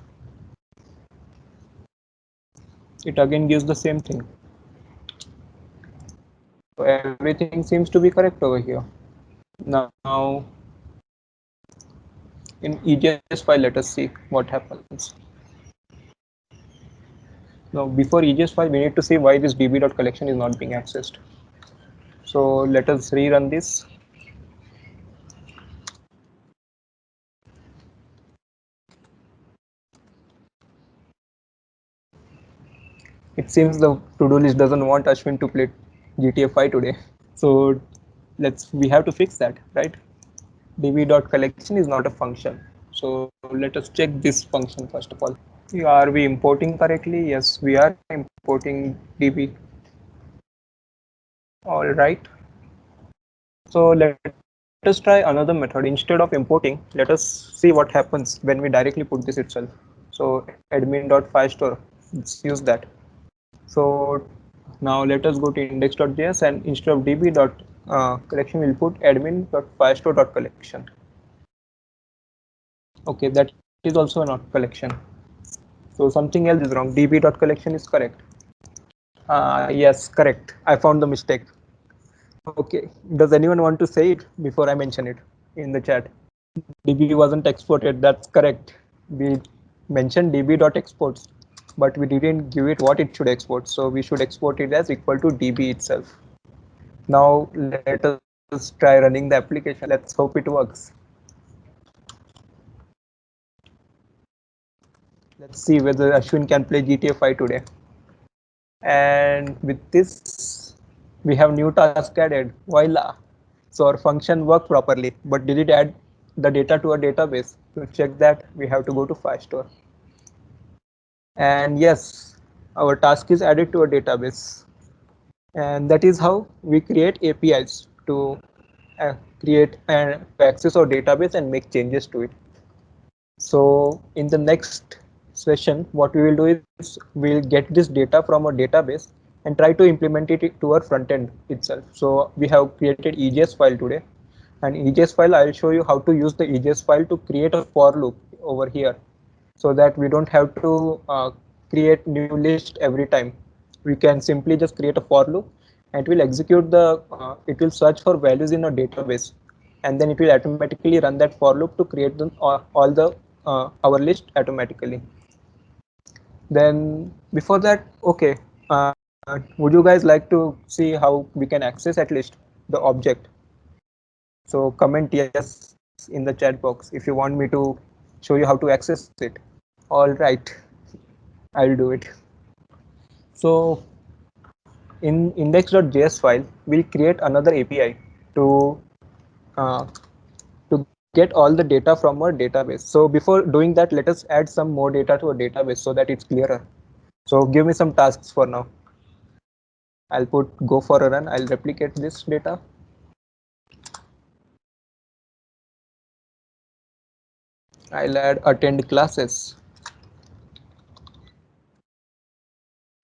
[SPEAKER 1] It again gives the same thing. So everything seems to be correct over here. Now in EJS file, let us see what happens. Now before EJS file, we need to see why this db.collection is not being accessed. So let us rerun this. It seems the to-do list doesn't want Ashwin to play GTA 5 today. So we have to fix that, right? db.collection is not a function. So let us check this function first of all. Are we importing correctly? Yes, we are importing db. All right. So let us try another method. Instead of importing, let us see what happens when we directly put this itself. So admin.firestore, let's use that. So now let us go to index.js and instead of db.collection, we'll put admin.firestore.collection. Okay, that is also not collection. So something else is wrong. db.collection is correct. Yes, correct. I found the mistake. Okay, does anyone want to say it before I mention it in the chat? db wasn't exported, that's correct. We mentioned db.exports, but we didn't give it what it should export. So we should export it as equal to db itself. Now let us try running the application. Let's hope it works. Let's see whether Ashwin can play GTA 5 today. And with this, we have new task added. Voila. So our function worked properly, but did it add the data to a database? To check that, we have to go to Firestore. And yes, our task is added to a database. And that is how we create APIs to create and access our database and make changes to it. So in the next session, what we will do is we'll get this data from a database and try to implement it to our front end itself. So we have created EJS file today, and EJS file I'll show you how to use the EJS file to create a for loop over here, so that we don't have to create new list every time. We can simply just create a for loop and it will execute it will search for values in a database, and then it will automatically run that for loop to create all the our list automatically. Then before that, okay, would you guys like to see how we can access at least the object? So comment yes in the chat box if you want me to show you how to access it. All right, I'll do it. So in index.js file, we'll create another API to uh, to get all the data from our database. So before doing that, let us add some more data to a database so that it's clearer. So give me some tasks for now. I'll put go for a run. I'll replicate this data. I'll add attend classes.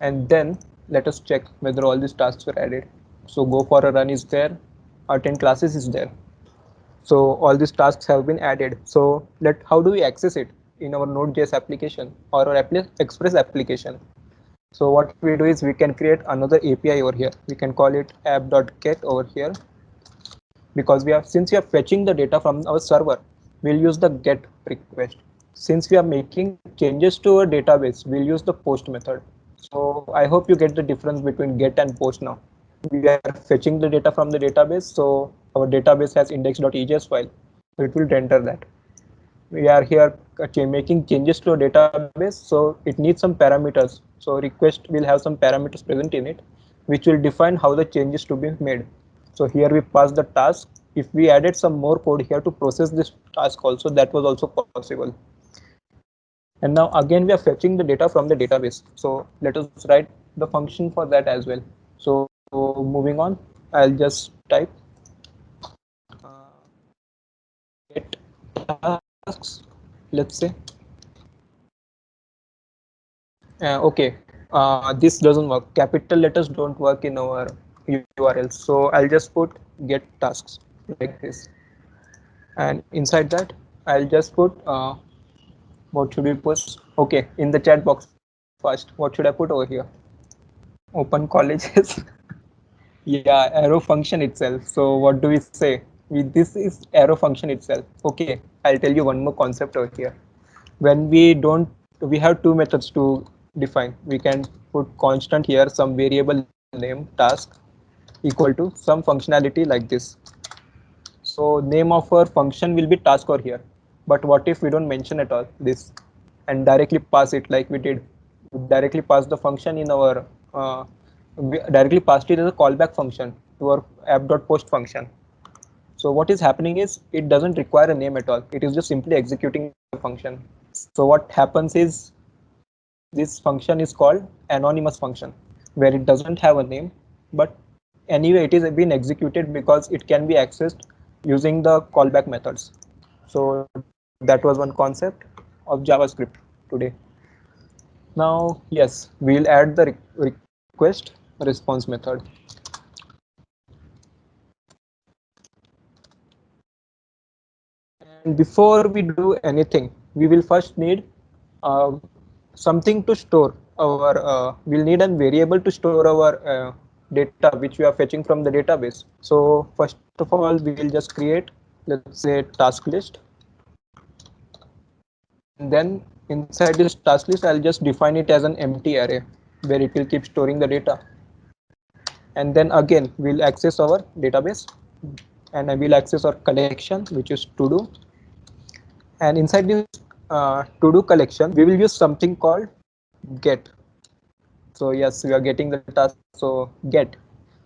[SPEAKER 1] And then let us check whether all these tasks were added. So go for a run is there, attend classes is there. So all these tasks have been added. So how do we access it in our Node.js application or our Express application? So what we do is we can create another API over here. We can call it app.get over here, because since we are fetching the data from our server, we'll use the get request. Since we are making changes to our database, we'll use the post method. So I hope you get the difference between get and post now. We are fetching the data from the database, so our database has index.egs file, so it will render that. We are here making changes to a database, so it needs some parameters. So request will have some parameters present in it, which will define how the changes to be made. So here we pass the task. If we added some more code here to process this task also, that was also possible. And now again we are fetching the data from the database. So let us write the function for that as well. So moving on, I'll just type get tasks, let's say. Okay, this doesn't work. Capital letters don't work in our URLs. So I'll just put get tasks like this. And inside that, I'll just put what should we put? Okay, in the chat box first, what should I put over here? Open colleges. Yeah, arrow function itself. So what do we say? This is arrow function itself. Okay, I'll tell you one more concept over here. When we have two methods to define. We can put constant here, some variable name task equal to some functionality like this. So name of our function will be task over here. But what if we don't mention at all this and directly pass it like we did? We directly pass the function in our we directly passed it as a callback function to our app.post function. So what is happening is it doesn't require a name at all. It is just simply executing the function. So what happens is this function is called anonymous function, where it doesn't have a name, but anyway it is being executed because it can be accessed using the callback methods. So that was one concept of JavaScript today. Now yes, we'll add the request response method. And before we do anything, we will first need uh, something to store our we'll need a variable to store our data which we are fetching from the database. So first of all, we will just create, let's say, task list, and then inside this task list I'll just define it as an empty array where it will keep storing the data. And then again we'll access our database, and I will access our collection, which is to do. And inside this to do collection, we will use something called get. So yes, we are getting the task. So get.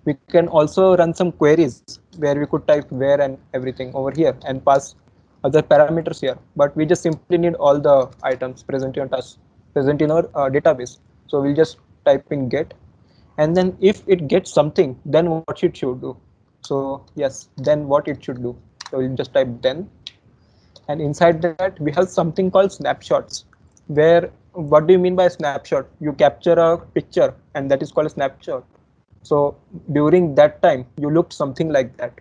[SPEAKER 1] We can also run some queries where we could type where and everything over here and pass other parameters here. But we just simply need all the items present in task present in our database. So we'll just type in get, and then if it gets something, then what it should do. So yes, then what it should do. So we'll just type then, and inside that we have something called snapshots, where what do you mean by snapshot? You capture a picture and that is called a snapshot. So during that time you looked something like that,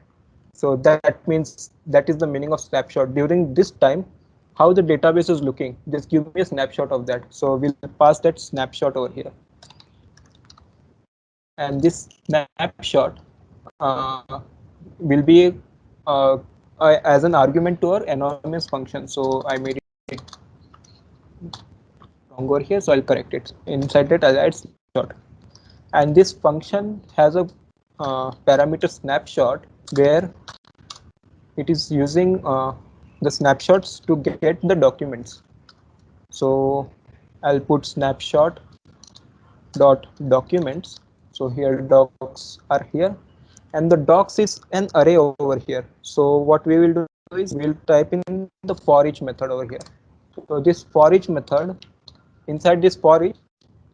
[SPEAKER 1] so that means that is the meaning of snapshot. During this time, how the database is looking, just give me a snapshot of that. So we'll pass that snapshot over here, and this snapshot will be uh, as an argument to our anonymous function. So I made it wrong over here, so I'll correct it. Inside that I'll add snapshot, and this function has a parameter snapshot where it is using the snapshots to get the documents. So I'll put snapshot dot documents. So here docs are here, and the docs is an array over here. So what we will do is we'll type in the for each method over here. So this for each method, inside this for each,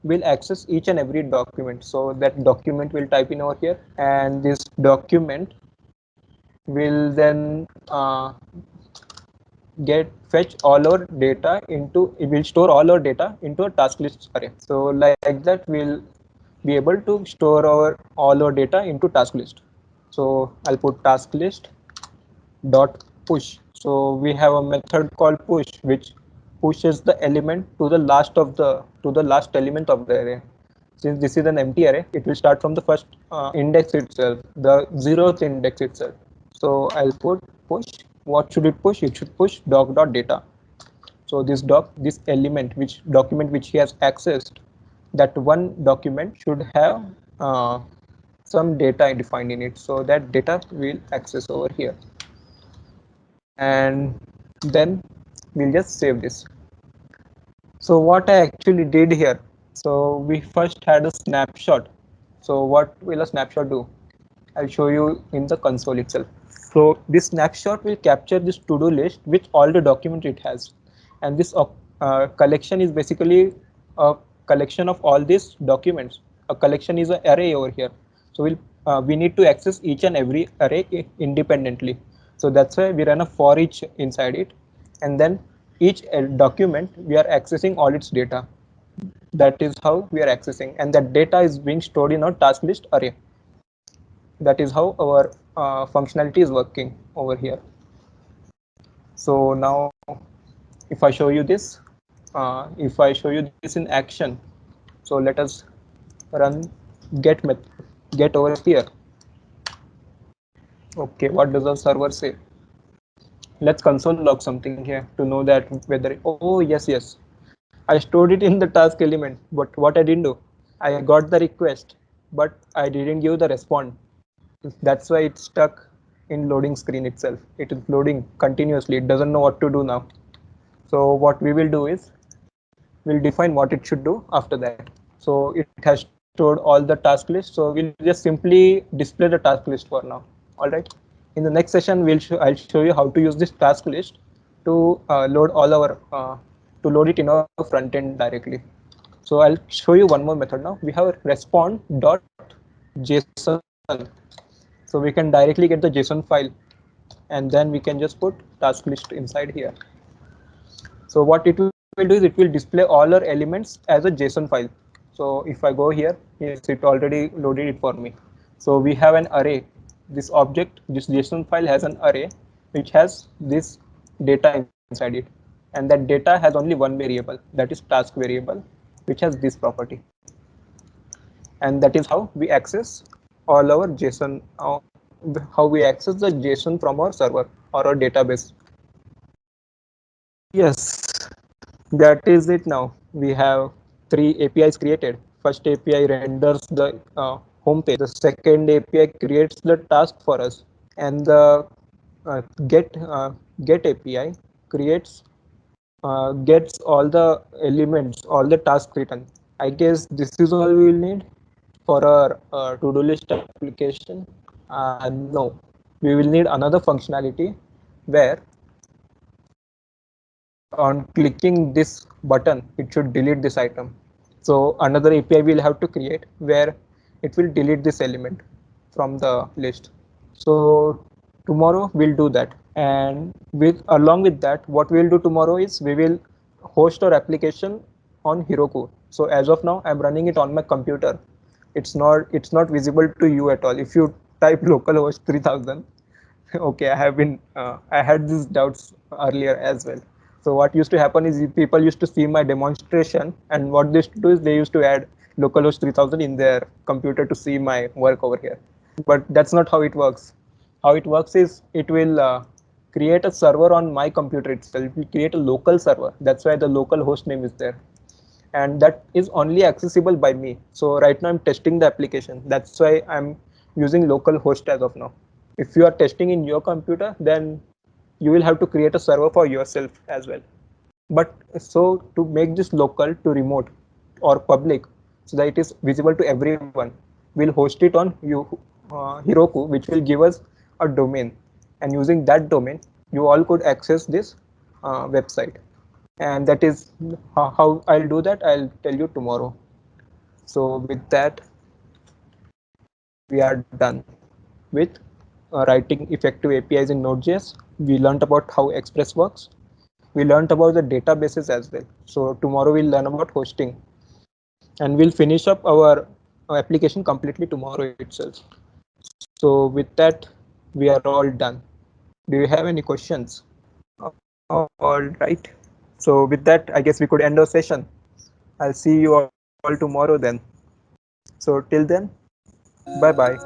[SPEAKER 1] will access each and every document. So that document will type in over here, and this document will then fetch all our data into, it will store all our data into a task list array. So like that we'll be able to store all our data into task list. So I'll put task list dot push. So we have a method called push which pushes the element to the last element of the array. Since this is an empty array, it will start from the first index itself, the 0th index itself. So I'll put push. What should it push? It should push doc.data. So this element, which document which he has accessed, that one document should have some data defined in it. So that data will access over here. And then we'll just save this. So what I actually did here, so we first had a snapshot. So what will a snapshot do? I'll show you in the console itself. So this snapshot will capture this to-do list with all the documents it has. And this collection is basically a collection of all these documents. A collection is an array over here. So we need to access each and every array independently. So that's why we run a for each inside it. And then each document, we are accessing all its data. That is how we are accessing. And that data is being stored in our task list array. That is how our functionality is working over here. So now if I show you this, in action, so let us run get over here. Okay, what does the server say? Let's console log something here to know that whether, oh yes, I stored it in the task element, but what I didn't do, I got the request, but I didn't give the response. That's why it's stuck in loading screen itself. It is loading continuously. It doesn't know what to do now. So what we will do is we'll define what it should do after that. So it has stored all the task list. So we'll just simply display the task list for now. All right. In the next session, I'll show you how to use this task list to load all our to load it in our front end directly. So I'll show you one more method now. We have respond.json. So we can directly get the JSON file, and then we can just put task list inside here. So what it will do is it will display all our elements as a JSON file. So if I go here, yes, it already loaded it for me. So we have an array. This object, this JSON file has an array which has this data inside it, and that data has only one variable, that is task variable, which has this property. And that is how we access all our JSON, how we access the JSON from our server or our database. Yes, that is it now. We have 3 APIs created. First API renders the home page. The second API creates the task for us, and the get API creates gets all the elements, all the tasks written. I guess this is all we will need for our to-do list application. No, we will need another functionality where on clicking this button, it should delete this item. So another API we'll have to create where it will delete this element from the list. So tomorrow we'll do that. And along with that, what we'll do tomorrow is we will host our application on Heroku. So as of now, I'm running it on my computer. It's not visible to you at all. If you type localhost 3000, okay, I had these doubts earlier as well. So what used to happen is people used to see my demonstration, and what they used to do is they used to add localhost 3000 in their computer to see my work over here. But that's not how it works. How it works is it will create a server on my computer itself. It will create a local server. That's why the local host name is there. And that is only accessible by me. So right now I'm testing the application. That's why I'm using local host as of now. If you are testing in your computer, then you will have to create a server for yourself as well. But so to make this local to remote or public so that it is visible to everyone, we'll host it on Heroku, which will give us a domain. And using that domain, you all could access this website. And that is how I'll do that. I'll tell you tomorrow. So with that, we are done with writing effective APIs in Node.js. We learned about how Express works. we learned about the databases as well. So tomorrow we'll learn about hosting, and we'll finish up our application completely tomorrow itself. So with that, we are all done. Do you have any questions? All right. So with that, I guess we could end our session. I'll see you all tomorrow then. So till then, bye bye.